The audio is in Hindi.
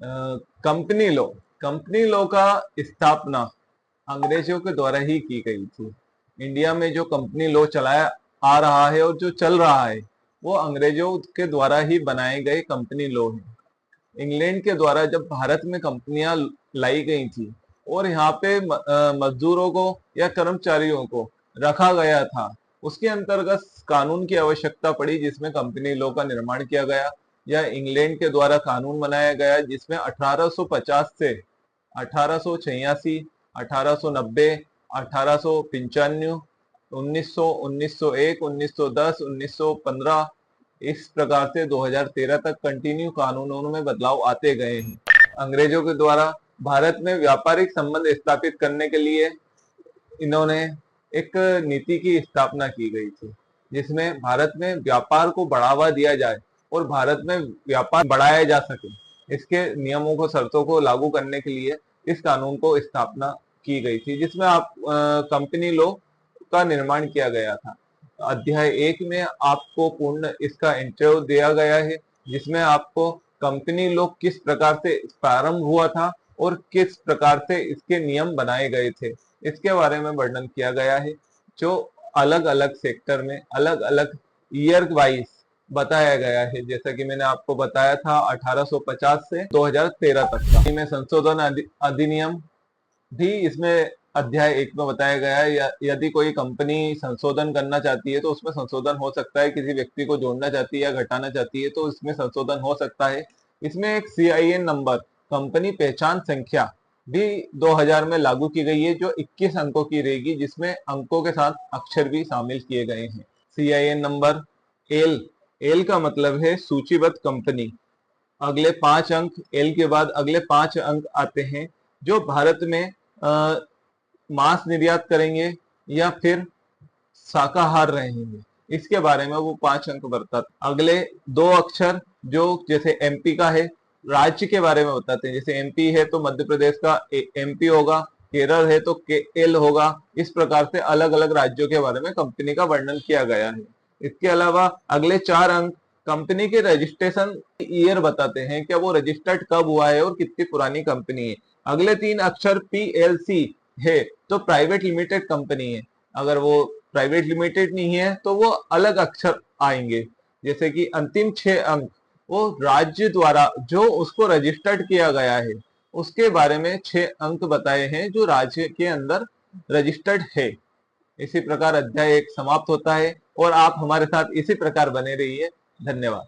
Company law. कंपनी लॉ का स्थापना अंग्रेजों के द्वारा ही की गई थी। इंडिया में जो कंपनी लॉ चलाया आ रहा है और जो चल रहा है वो अंग्रेजों के द्वारा ही बनाए गए कंपनी लॉ है। इंग्लैंड के द्वारा जब भारत में कंपनियां लाई गई थी और यहाँ पे मजदूरों को या कर्मचारियों को रखा गया था, उसके अंतर्गत कानून की आवश्यकता पड़ी जिसमें कंपनी लॉ का निर्माण किया गया या इंग्लैंड के द्वारा कानून बनाया गया जिसमें 1850 से 1886, 1890, 1895, 1900, 1901, 1910, 1915 इस प्रकार से 2013 तक कंटिन्यू कानूनों में बदलाव आते गए हैं। अंग्रेजों के द्वारा भारत में व्यापारिक संबंध स्थापित करने के लिए इन्होंने एक नीति की स्थापना की गई थी जिसमें भारत में व्यापार को बढ़ावा दिया जाए और भारत में व्यापार बढ़ाया जा सके, इसके नियमों को शर्तों को लागू करने के लिए इस कानून को स्थापना की गई थी जिसमें आप कंपनी लॉ का निर्माण किया गया था। अध्याय 1 में आपको पूर्ण इसका इंटरव्यू दिया गया है जिसमें आपको कंपनी लॉ किस प्रकार से प्रारंभ हुआ था और किस प्रकार से इसके नियम बनाए गए थे इसके बारे में वर्णन किया गया है, जो अलग अलग सेक्टर में अलग अलग ईयर वाइज बताया गया है। जैसा कि मैंने आपको बताया था 1850 से 2013 तक का में संशोधन अधिनियम भी इसमें अध्याय 1 में बताया गया है। यदि कोई कंपनी संशोधन करना चाहती है तो उसमें संशोधन हो सकता है, किसी व्यक्ति को जोड़ना चाहती है या घटाना चाहती है तो इसमें संशोधन हो सकता है। इसमें एक CIN नंबर, कंपनी पहचान संख्या भी 2000 में लागू की गई है जो 21 अंकों की रहेगी जिसमें अंकों के साथ अक्षर भी शामिल किए गए हैं। CIN नंबर एल का मतलब है सूचीबद्ध कंपनी। अगले 5 अंक एल के बाद अगले 5 अंक आते हैं जो भारत में मांस निर्यात करेंगे या फिर शाकाहार रहेंगे, इसके बारे में वो 5 अंक बताते। अगले 2 अक्षर जो जैसे MP का है राज्य के बारे में बताते हैं, जैसे MP है तो मध्य प्रदेश का MP होगा, केरल है तो KL होगा। इस प्रकार से अलग अलग राज्यों के बारे में कंपनी का वर्णन किया गया है। इसके अलावा अगले 4 अंक कंपनी के रजिस्ट्रेशन ईयर बताते हैं, क्या वो रजिस्टर्ड कब हुआ है और कितनी पुरानी कंपनी है। अगले 3 अक्षर PLC है तो प्राइवेट लिमिटेड कंपनी है, अगर वो प्राइवेट लिमिटेड नहीं है तो वो अलग अक्षर आएंगे। जैसे कि अंतिम 6 अंक वो राज्य द्वारा जो उसको रजिस्टर्ड किया गया है उसके बारे में 6 अंक बताए हैं जो राज्य के अंदर रजिस्टर्ड है। इसी प्रकार अध्याय 1 समाप्त होता है और आप हमारे साथ इसी प्रकार बने रहिए। धन्यवाद।